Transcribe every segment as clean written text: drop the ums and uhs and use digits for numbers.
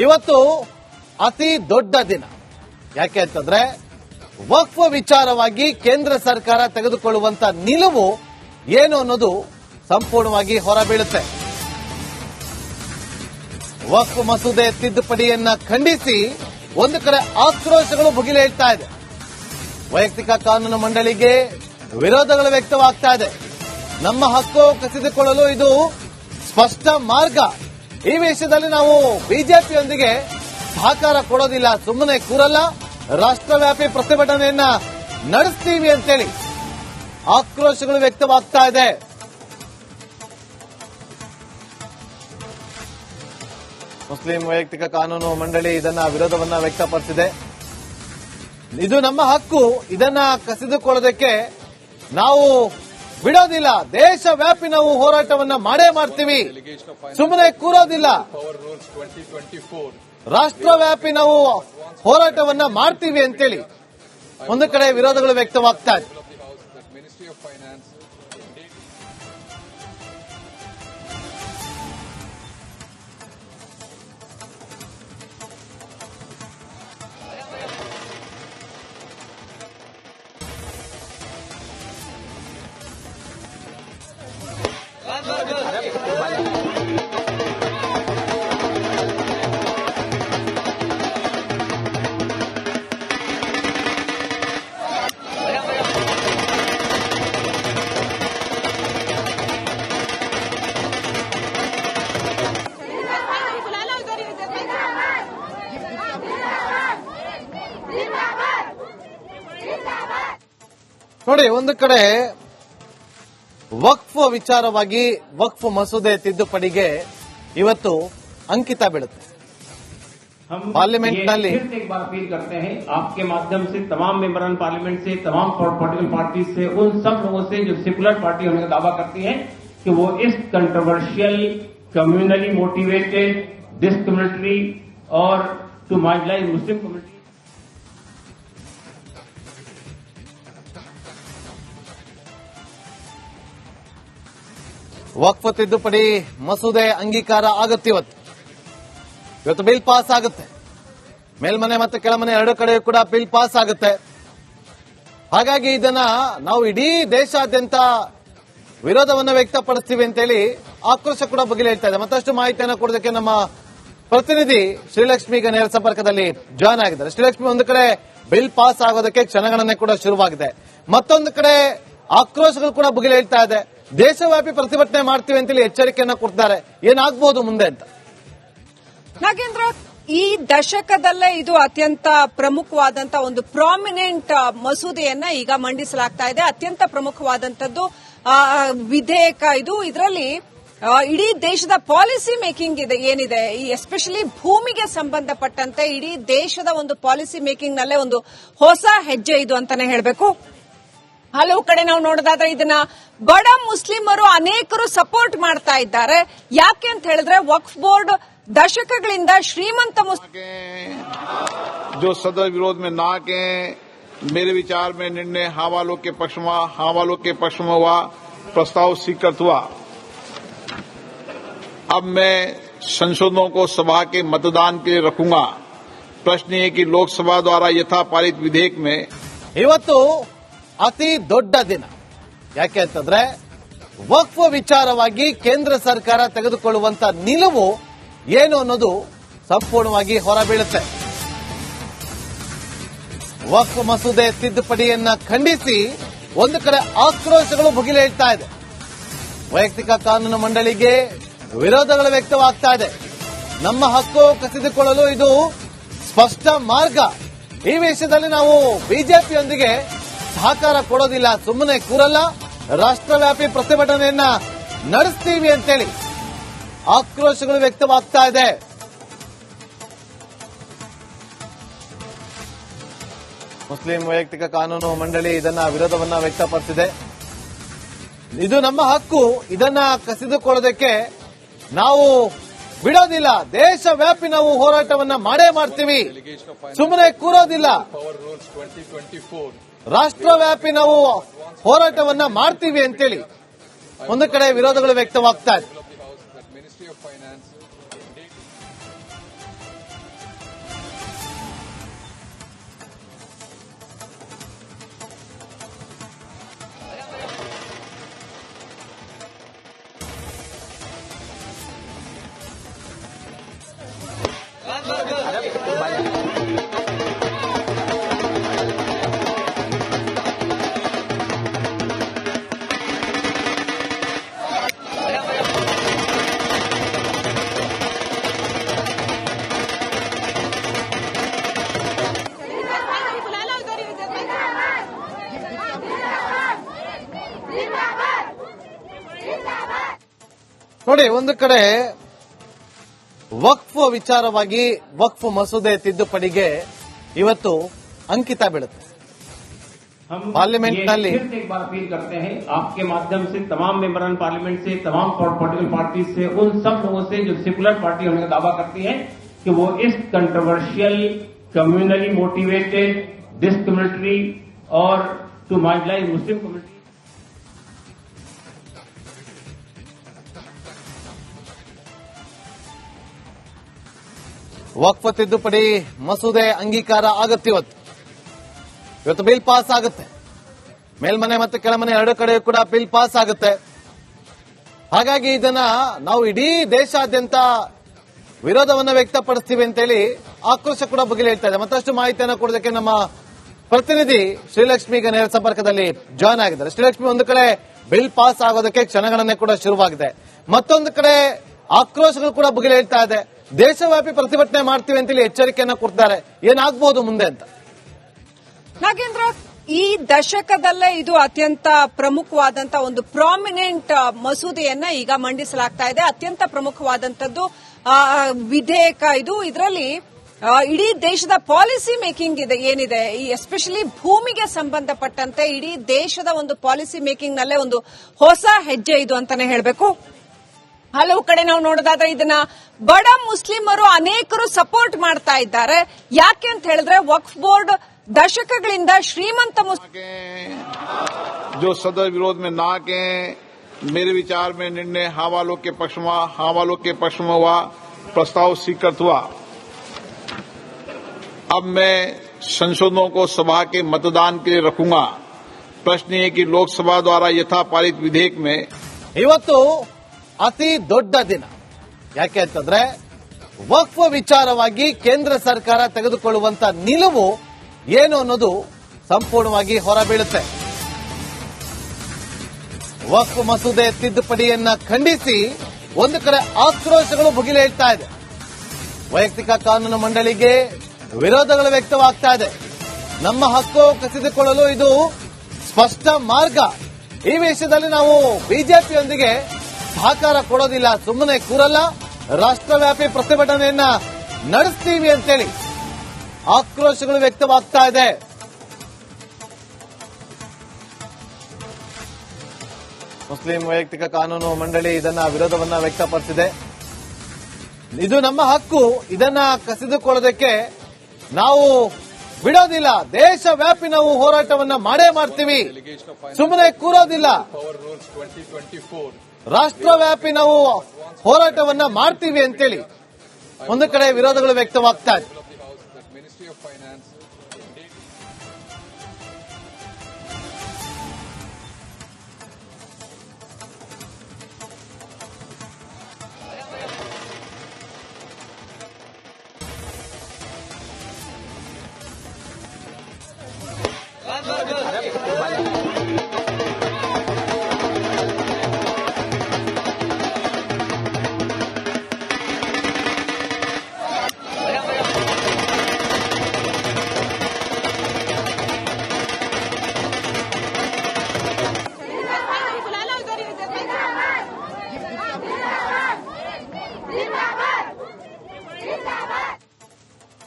ಇವತ್ತು ಅತಿ ದೊಡ್ಡ ದಿನ. ಯಾಕೆ ಅಂತಂದ್ರೆ ವಕ್ಫ್ ವಿಚಾರವಾಗಿ ಕೇಂದ್ರ ಸರ್ಕಾರ ತೆಗೆದುಕೊಳ್ಳುವಂತ ನಿಲುವು ಏನು ಅನ್ನೋದು ಸಂಪೂರ್ಣವಾಗಿ ಹೊರಬೀಳುತ್ತೆ. ವಕ್ಫ್ ಮಸೂದೆ ತಿದ್ದುಪಡಿಯನ್ನ ಖಂಡಿಸಿ ಒಂದು ಕಡೆ ಆಕ್ರೋಶಗಳು ಭುಗಿಲೇಳ್ತಾ ಇದೆ. ವೈಯಕ್ತಿಕ ಕಾನೂನು ಮಂಡಳಿಗೆ ವಿರೋಧಗಳು ವ್ಯಕ್ತವಾಗ್ತಾ ಇದೆ. ನಮ್ಮ ಹಕ್ಕು ಕಸಿದುಕೊಳ್ಳಲು ಇದು ಸ್ಪಷ್ಟ ಮಾರ್ಗ. ಈ ವಿಷಯದಲ್ಲಿ ನಾವು ಬಿಜೆಪಿಯೊಂದಿಗೆ ಸಹಕಾರ ಕೊಡೋದಿಲ್ಲ, ಸುಮ್ಮನೆ ಕೂರಲ್ಲ, ರಾಷ್ಟ್ರವ್ಯಾಪಿ ಪ್ರತಿಭಟನೆಯನ್ನ ನಡೆಸ್ತೀವಿ ಅಂತೇಳಿ ಆಕ್ರೋಶಗಳು ವ್ಯಕ್ತವಾಗ್ತಾ ಇದೆ. ಮುಸ್ಲಿಂ ವೈಯಕ್ತಿಕ ಕಾನೂನು ಮಂಡಳಿ ಇದನ್ನ ವಿರೋಧವನ್ನ ವ್ಯಕ್ತಪಡಿಸಿದೆ. ಇದು ನಮ್ಮ ಹಕ್ಕು, ಇದನ್ನ ಕಸಿದುಕೊಳ್ಳೋದಕ್ಕೆ ನಾವು ಬಿಡೋದಿಲ್ಲ, ದೇಶವ್ಯಾಪಿ ನಾವು ಹೋರಾಟವನ್ನ ಮಾಡೇ ಮಾಡ್ತೀವಿ, ಸುಮ್ಮನೆ ಕೂರೋದಿಲ್ಲ, ರಾಷ್ಟ್ರವ್ಯಾಪಿ ನಾವು ಹೋರಾಟವನ್ನ ಮಾಡ್ತೀವಿ ಅಂತೇಳಿ ಒಂದು ಕಡೆ ವಿರೋಧಗಳು ವ್ಯಕ್ತವಾಗ್ತಾ ಇದೆ. ನೋಡಿ, ಒಂದು ಕಡೆ ವಕ್ಫ್ ವಿಚಾರವಾಗಿ ವಕ್ಫ್ ಮಸೂದೆ ತಿದ್ದುಪಡಿಗೆ ಇವತ್ತು ಅಂಕಿತ ಬೀಳುತ್ತೆ. ಪಾರ್ಲಿಮೆಂಟ್ನಲ್ಲಿ एक बार अपील करते हैं आपके माध्यम से तमाम मेंबरान पार्लियामेंट से, तमाम पॉलिटिकल पार्टी से, उन सब लोगों से जो सेकुलर पार्टी होने का दावा करती है कि वो इस कंट्रोवर्शियल, कम्युनली मोटिवेटेड, डिस्क्रिमिनेटरी और टू मार्जिनलाइज मुस्लिम कम्युनिटी ವಕ್ಫ್ ತಿದ್ದುಪಡಿ ಮಸೂದೆ ಅಂಗೀಕಾರ ಆಗುತ್ತೆ. ಇವತ್ತು ಬಿಲ್ ಪಾಸ್ ಆಗುತ್ತೆ. ಮೇಲ್ಮನೆ ಮತ್ತು ಕೆಳಮನೆ ಎರಡು ಕಡೆ ಕೂಡ ಬಿಲ್ ಪಾಸ್ ಆಗುತ್ತೆ. ಹಾಗಾಗಿ ಇದನ್ನ ನಾವು ಇಡೀ ದೇಶಾದ್ಯಂತ ವಿರೋಧವನ್ನು ವ್ಯಕ್ತಪಡಿಸ್ತೀವಿ ಅಂತೇಳಿ ಆಕ್ರೋಶ ಕೂಡ ಬಗೆಹರಿತಾ ಇದೆ. ಮತ್ತಷ್ಟು ಮಾಹಿತಿಯನ್ನು ಕೊಡೋದಕ್ಕೆ ನಮ್ಮ ಪ್ರತಿನಿಧಿ ಶ್ರೀಲಕ್ಷ್ಮಿ ಈಗ ನೇರ ಸಂಪರ್ಕದಲ್ಲಿ ಜಾಯ್ನ್ ಆಗಿದ್ದಾರೆ. ಶ್ರೀಲಕ್ಷ್ಮಿ, ಒಂದು ಕಡೆ ಬಿಲ್ ಪಾಸ್ ಆಗೋದಕ್ಕೆ ಕ್ಷಣಗಣನೆ ಕೂಡ ಶುರುವಾಗಿದೆ, ಮತ್ತೊಂದು ಕಡೆ ಆಕ್ರೋಶಗಳು ಕೂಡ ಬಗೆಹರಿತಾ ಇದೆ. ದೇಶವ್ಯಾಪಿ ಪ್ರತಿಭಟನೆ ಮಾಡ್ತೀವಿ ಅಂತೇಳಿ ಎಚ್ಚರಿಕೆಯನ್ನ ಕೊಡ್ತಾರೆ. ಏನಾಗಬಹುದು ಮುಂದೆ ಅಂತ? ನಾಗೇಂದ್ರ, ಈ ದಶಕದಲ್ಲೇ ಇದು ಅತ್ಯಂತ ಪ್ರಮುಖವಾದಂತ ಒಂದು ಪ್ರಾಮಿನೆಂಟ್ ಮಸೂದೆಯನ್ನ ಈಗ ಮಂಡಿಸಲಾಗ್ತಾ ಇದೆ. ಅತ್ಯಂತ ಪ್ರಮುಖವಾದಂತದ್ದು ವಿಧೇಯಕ ಇದು. ಇದರಲ್ಲಿ ಇಡೀ ದೇಶದ ಪಾಲಿಸಿ ಮೇಕಿಂಗ್ ಇದೆ ಏನಿದೆ, ಈ ಎಸ್ಪೆಷಲಿ ಭೂಮಿಗೆ ಸಂಬಂಧಪಟ್ಟಂತೆ ಇಡೀ ದೇಶದ ಒಂದು ಪಾಲಿಸಿ ಮೇಕಿಂಗ್ ನಲ್ಲೇ ಒಂದು ಹೊಸ ಹೆಜ್ಜೆ ಇದು ಅಂತಾನೆ ಹೇಳಬೇಕು. ಹಲವು ಕಡೆ ನಾವು ನೋಡೋದಾದ್ರೆ ಇದನ್ನ ಬಡ ಮುಸ್ಲಿಮರು ಅನೇಕರು ಸಪೋರ್ಟ್ ಮಾಡ್ತಾ ಇದ್ದಾರೆ. ಯಾಕೆ ಅಂತ ಹೇಳಿದ್ರೆ ವಕ್ಫ್ ಬೋರ್ಡ್ ದಶಕಗಳಿಂದ ಶ್ರೀಮಂತ जो सदर विरोध में ना के मेरे विचार में निर्णय हाँ वालों के पक्ष में हुआ, प्रस्ताव स्वीकृत हुआ। अब मैं संशोधनों को सभा के मतदान के लिए रखूंगा। प्रश्न ये कि लोकसभा द्वारा यथा पारित विधेयक में ಇವತ್ತು ಅತಿ ದೊಡ್ಡ ದಿನ. ಯಾಕೆ ಅಂತಂದ್ರೆ ವಕ್ಫ್ ವಿಚಾರವಾಗಿ ಕೇಂದ್ರ ಸರ್ಕಾರ ತೆಗೆದುಕೊಳ್ಳುವಂತ ನಿಲುವು ಏನು ಅನ್ನೋದು ಸಂಪೂರ್ಣವಾಗಿ ಹೊರಬೀಳುತ್ತೆ. ವಕ್ಫ್ ಮಸೂದೆ ತಿದ್ದುಪಡಿಯನ್ನ ಖಂಡಿಸಿ ಒಂದು ಕಡೆ ಆಕ್ರೋಶಗಳು ಭುಗಿಲೇಳ್ತಾ ಇದೆ. ವೈಯಕ್ತಿಕ ಕಾನೂನು ಮಂಡಳಿಗೆ ವಿರೋಧಗಳು ವ್ಯಕ್ತವಾಗ್ತಾ ಇದೆ. ನಮ್ಮ ಹಕ್ಕು ಕಸಿದುಕೊಳ್ಳಲು ಇದು ಸ್ಪಷ್ಟ ಮಾರ್ಗ. ಈ ವಿಷಯದಲ್ಲಿ ನಾವು ಬಿಜೆಪಿಯೊಂದಿಗೆ ಸಹಕಾರ ಕೊಡೋದಿಲ್ಲ, ಸುಮ್ಮನೆ ಕೂರಲ್ಲ, ರಾಷ್ಟ್ರವ್ಯಾಪಿ ಪ್ರತಿಭಟನೆಯನ್ನ ನಡೆಸ್ತೀವಿ ಅಂತೇಳಿ ಆಕ್ರೋಶಗಳು ವ್ಯಕ್ತವಾಗ್ತಾ ಇದೆ. ಮುಸ್ಲಿಂ ವೈಯಕ್ತಿಕ ಕಾನೂನು ಮಂಡಳಿ ಇದನ್ನ ವಿರೋಧವನ್ನ ವ್ಯಕ್ತಪಡಿಸಿದೆ. ಇದು ನಮ್ಮ ಹಕ್ಕು, ಇದನ್ನ ಕಸಿದುಕೊಳ್ಳೋದಕ್ಕೆ ನಾವು ಬಿಡೋದಿಲ್ಲ, ದೇಶವ್ಯಾಪಿ ನಾವು ಹೋರಾಟವನ್ನ ಮಾಡೇ ಮಾಡ್ತೀವಿ, ಸುಮ್ಮನೆ ಕೂರೋದಿಲ್ಲ, ರಾಷ್ಟ್ರವ್ಯಾಪಿ ನಾವು ಹೋರಾಟವನ್ನ ಮಾಡ್ತೀವಿ ಅಂತೇಳಿ ಒಂದು ಕಡೆ ವಿರೋಧಗಳು ವ್ಯಕ್ತವಾಗ್ತಾ ಇದೆ. ನೋಡಿ, ಒಂದು ಕಡೆ ವಕ್ಫ್ ವಿಚಾರವಾಗಿ ವಕ್ಫ್ ಮಸೂದೆ ತಿದ್ದುಪಡಿಗೆ ಇವತ್ತು ಅಂಕಿತ ಬೀಳುತ್ತೆ. हम पार्लियामेंट ये नाली। फिर से एक बार अपील करते हैं आपके माध्यम से तमाम मेंबरन पार्लियामेंट से, तमाम पॉलिटिकल पार्टी से, उन सब लोगों से जो सेकुलर पार्टी होने का दावा करती है कि वो इस कंट्रोवर्शियल, कम्युनली मोटिवेटेड, डिस्क्रिमिनेटरी और टू मार्जिनलाइज मुस्लिम कम्युनिटी ವಕ್ಫ್ ತಿದ್ದುಪಡಿ ಮಸೂದೆ ಅಂಗೀಕಾರ ಆಗುತ್ತೆ. ಇವತ್ತು ಬಿಲ್ ಪಾಸ್ ಆಗುತ್ತೆ. ಮೇಲ್ಮನೆ ಮತ್ತು ಕೆಳಮನೆ ಎರಡು ಕಡೆ ಕೂಡ ಬಿಲ್ ಪಾಸ್ ಆಗುತ್ತೆ. ಹಾಗಾಗಿ ಇದನ್ನ ನಾವು ಇಡೀ ದೇಶಾದ್ಯಂತ ವಿರೋಧವನ್ನ ವ್ಯಕ್ತಪಡಿಸ್ತೀವಿ ಅಂತೇಳಿ ಆಕ್ರೋಶ ಕೂಡ ಬಗೆಹರಿತಾ ಇದೆ. ಮತ್ತಷ್ಟು ಮಾಹಿತಿಯನ್ನು ಕೊಡೋದಕ್ಕೆ ನಮ್ಮ ಪ್ರತಿನಿಧಿ ಶ್ರೀಲಕ್ಷ್ಮಿ ಈಗ ನೇರ ಸಂಪರ್ಕದಲ್ಲಿ ಜಾಯ್ನ್ ಆಗಿದ್ದಾರೆ. ಶ್ರೀಲಕ್ಷ್ಮಿ, ಒಂದು ಕಡೆ ಬಿಲ್ ಪಾಸ್ ಆಗೋದಕ್ಕೆ ಕ್ಷಣಗಣನೆ ಕೂಡ ಶುರುವಾಗಿದೆ, ಮತ್ತೊಂದು ಕಡೆ ಆಕ್ರೋಶಗಳು ಕೂಡ ಬಗೆಹರಿತಾ ಇದೆ. ದೇಶವ್ಯಾಪಿ ಪ್ರತಿಭಟನೆ ಮಾಡ್ತೀವಿ ಅಂತೇಳಿ ಎಚ್ಚರಿಕೆಯನ್ನ ಕೊಡ್ತಾರೆ. ಏನಾಗಬಹುದು ಮುಂದೆ ಅಂತ? ನಾಗೇಂದ್ರ, ಈ ದಶಕದಲ್ಲೇ ಇದು ಅತ್ಯಂತ ಪ್ರಮುಖವಾದಂತ ಒಂದು ಪ್ರಾಮಿನೆಂಟ್ ಮಸೂದೆಯನ್ನ ಈಗ ಮಂಡಿಸಲಾಗ್ತಾ ಇದೆ. ಅತ್ಯಂತ ಪ್ರಮುಖವಾದಂತದ್ದು ವಿಧೇಯಕ ಇದು. ಇದರಲ್ಲಿ ಇಡೀ ದೇಶದ ಪಾಲಿಸಿ ಮೇಕಿಂಗ್ ಇದೆ ಏನಿದೆ, ಈ ಎಸ್ಪೆಷಲಿ ಭೂಮಿಗೆ ಸಂಬಂಧಪಟ್ಟಂತೆ ಇಡೀ ದೇಶದ ಒಂದು ಪಾಲಿಸಿ ಮೇಕಿಂಗ್ ನಲ್ಲೇ ಒಂದು ಹೊಸ ಹೆಜ್ಜೆ ಇದು ಅಂತಾನೆ ಹೇಳಬೇಕು. ಹಲವು ಕಡೆ ನಾವು ನೋಡೋದಾದ್ರೆ ಇದನ್ನ ಬಡ ಮುಸ್ಲಿಮರು ಅನೇಕರು ಸಪೋರ್ಟ್ ಮಾಡ್ತಾ ಇದ್ದಾರೆ. ಯಾಕೆ ಅಂತ ಹೇಳಿದ್ರೆ ವಕ್ಫ್ ಬೋರ್ಡ್ ದಶಕಗಳಿಂದ ಶ್ರೀಮಂತ जो सदर विरोध में ना के मेरे विचार में निर्णय हाँ वालों के पक्ष में हुआ, प्रस्ताव स्वीकृत हुआ। अब मैं संशोधनों को सभा के मतदान के लिए रखूंगा। प्रश्न ये कि लोकसभा द्वारा यथा पारित विधेयक में ಇವತ್ತು ಅತಿ ದೊಡ್ಡ ದಿನ. ಯಾಕೆ ಅಂತಂದ್ರೆ ವಕ್ಫ್ ವಿಚಾರವಾಗಿ ಕೇಂದ್ರ ಸರ್ಕಾರ ತೆಗೆದುಕೊಳ್ಳುವಂತ ನಿಲುವು ಏನು ಅನ್ನೋದು ಸಂಪೂರ್ಣವಾಗಿ ಹೊರಬೀಳುತ್ತೆ. ವಕ್ಫ್ ಮಸೂದೆ ತಿದ್ದುಪಡಿಯನ್ನ ಖಂಡಿಸಿ ಒಂದು ಕಡೆ ಆಕ್ರೋಶಗಳು ಭುಗಿಲೇಳ್ತಾ ಇದೆ. ವೈಯಕ್ತಿಕ ಕಾನೂನು ಮಂಡಳಿಗೆ ವಿರೋಧಗಳು ವ್ಯಕ್ತವಾಗ್ತಾ ಇದೆ. ನಮ್ಮ ಹಕ್ಕು ಕಸಿದುಕೊಳ್ಳಲು ಇದು ಸ್ಪಷ್ಟ ಮಾರ್ಗ. ಈ ವಿಷಯದಲ್ಲಿ ನಾವು ಬಿಜೆಪಿಯೊಂದಿಗೆ ಸಹಕಾರ ಕೊಡೋದಿಲ್ಲ, ಸುಮ್ಮನೆ ಕೂರಲ್ಲ, ರಾಷ್ಟ್ರವ್ಯಾಪಿ ಪ್ರತಿಭಟನೆಯನ್ನ ನಡೆಸ್ತೀವಿ ಅಂತೇಳಿ ಆಕ್ರೋಶಗಳು ವ್ಯಕ್ತವಾಗ್ತಾ ಇದೆ. ಮುಸ್ಲಿಂ ವೈಯಕ್ತಿಕ ಕಾನೂನು ಮಂಡಳಿ ಇದನ್ನ ವಿರೋಧವನ್ನ ವ್ಯಕ್ತಪಡಿಸಿದೆ. ಇದು ನಮ್ಮ ಹಕ್ಕು, ಇದನ್ನ ಕಸಿದುಕೊಳ್ಳೋದಕ್ಕೆ ನಾವು ಬಿಡೋದಿಲ್ಲ, ದೇಶವ್ಯಾಪಿ ನಾವು ಹೋರಾಟವನ್ನ ಮಾಡೇ ಮಾಡ್ತೀವಿ, ಸುಮ್ಮನೆ ಕೂರೋದಿಲ್ಲ, ರಾಷ್ಟ್ರವ್ಯಾಪಿ ನಾವು ಹೋರಾಟವನ್ನ ಮಾಡ್ತೀವಿ ಅಂತೇಳಿ ಒಂದು ಕಡೆ ವಿರೋಧಗಳು ವ್ಯಕ್ತವಾಗ್ತಾ ಇದೆ.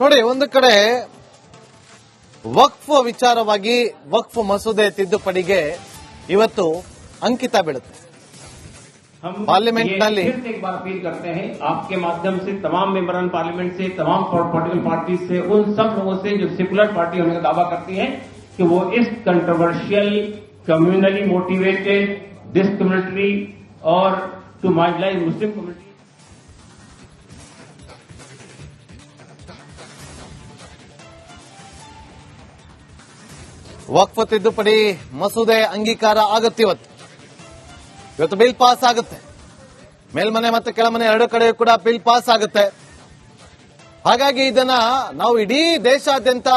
ನೋಡಿ, ಒಂದು ಕಡೆ ವಕ್ಫ್ ವಿಚಾರವಾಗಿ ವಕ್ಫ್ ಮಸೂದೆ ತಿದ್ದುಪಡಿಗೆ ಇವತ್ತು ಅಂಕಿತ ಬೀಳುತ್ತೆ. हम पार्लियामेंट ये नाली। फिर से एक बार अपील करते हैं आपके माध्यम से तमाम मेंबरन पार्लियामेंट से, तमाम पॉलिटिकल पार्टी से, उन सब लोगों से जो सेकुलर पार्टी होने का दावा करती है कि वो इस कंट्रोवर्शियल, कम्युनली मोटिवेटेड, डिस्क्रिमिनेटरी और टू मार्जिनलाइज मुस्लिम कम्युनिटी ವಕ್ಫ್ ತಿದ್ದುಪಡಿ ಮಸೂದೆ ಅಂಗೀಕಾರ ಆಗುತ್ತೆ. ಇವತ್ತು ಬಿಲ್ ಪಾಸ್ ಆಗುತ್ತೆ. ಮೇಲ್ಮನೆ ಮತ್ತು ಕೆಳಮನೆ ಎರಡು ಕಡೆ ಕೂಡ ಬಿಲ್ ಪಾಸ್ ಆಗುತ್ತೆ. ಹಾಗಾಗಿ ಇದನ್ನ ನಾವು ಇಡೀ ದೇಶಾದ್ಯಂತ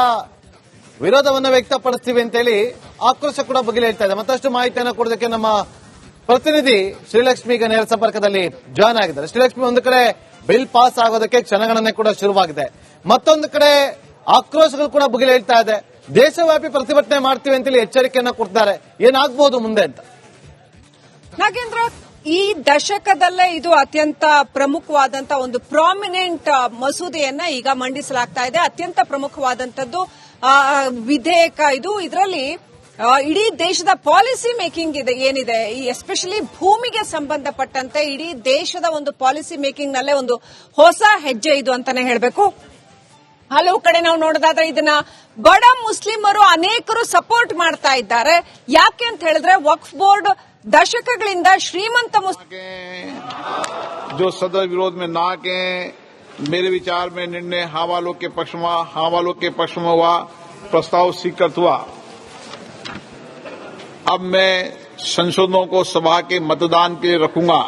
ವಿರೋಧವನ್ನ ವ್ಯಕ್ತಪಡಿಸ್ತೀವಿ ಅಂತೇಳಿ ಆಕ್ರೋಶ ಕೂಡ ಬಗೆಹರಿತಾ ಇದೆ. ಮತ್ತಷ್ಟು ಮಾಹಿತಿಯನ್ನು ಕೊಡೋದಕ್ಕೆ ನಮ್ಮ ಪ್ರತಿನಿಧಿ ಶ್ರೀಲಕ್ಷ್ಮಿ ಈಗ ನೇರ ಸಂಪರ್ಕದಲ್ಲಿ ಜಾಯ್ನ್ ಆಗಿದ್ದಾರೆ. ಶ್ರೀಲಕ್ಷ್ಮಿ, ಒಂದು ಕಡೆ ಬಿಲ್ ಪಾಸ್ ಆಗೋದಕ್ಕೆ ಕ್ಷಣಗಣನೆ ಕೂಡ ಶುರುವಾಗಿದೆ, ಮತ್ತೊಂದು ಕಡೆ ಆಕ್ರೋಶಗಳು ಕೂಡ ಬಗೆಹರಿತಾ ಇದೆ. ದೇಶವ್ಯಾಪಿ ಪ್ರತಿಭಟನೆ ಮಾಡ್ತೀವಿ ಅಂತೇಳಿ ಎಚ್ಚರಿಕೆಯನ್ನ ಕೊಡ್ತಾರೆ. ಏನಾಗಬಹುದು ಮುಂದೆ ಅಂತ? ನಾಗೇಂದ್ರ, ಈ ದಶಕದಲ್ಲೇ ಇದು ಅತ್ಯಂತ ಪ್ರಮುಖವಾದಂತ ಒಂದು ಪ್ರಾಮಿನೆಂಟ್ ಮಸೂದೆಯನ್ನ ಈಗ ಮಂಡಿಸಲಾಗ್ತಾ ಇದೆ. ಅತ್ಯಂತ ಪ್ರಮುಖವಾದಂತದ್ದು ವಿಧೇಯಕ ಇದು. ಇದರಲ್ಲಿ ಇಡೀ ದೇಶದ ಪಾಲಿಸಿ ಮೇಕಿಂಗ್ ಇದೆ ಏನಿದೆ, ಈ ಎಸ್ಪೆಷಲಿ ಭೂಮಿಗೆ ಸಂಬಂಧಪಟ್ಟಂತೆ ಇಡೀ ದೇಶದ ಒಂದು ಪಾಲಿಸಿ ಮೇಕಿಂಗ್ ನಲ್ಲೇ ಒಂದು ಹೊಸ ಹೆಜ್ಜೆ ಇದು ಅಂತಾನೆ ಹೇಳಬೇಕು. ಹಲವು ಕಡೆ ನಾವು ನೋಡೋದಾದ್ರೆ ಇದನ್ನ ಬಡ ಮುಸ್ಲಿಮರು ಅನೇಕರು ಸಪೋರ್ಟ್ ಮಾಡ್ತಾ ಇದ್ದಾರೆ. ಯಾಕೆ ಅಂತ ಹೇಳಿದ್ರೆ ವಕ್ಫ್ ಬೋರ್ಡ್ ದಶಕಗಳಿಂದ ಶ್ರೀಮಂತ जो सदर विरोध में ना के मेरे विचार में निर्णय हाँ वालों के पक्ष में हुआ, प्रस्ताव स्वीकृत हुआ। अब मैं संशोधनों को सभा के मतदान के लिए रखूंगा।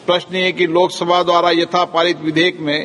प्रश्न ये कि लोकसभा द्वारा यथा पारित विधेयक में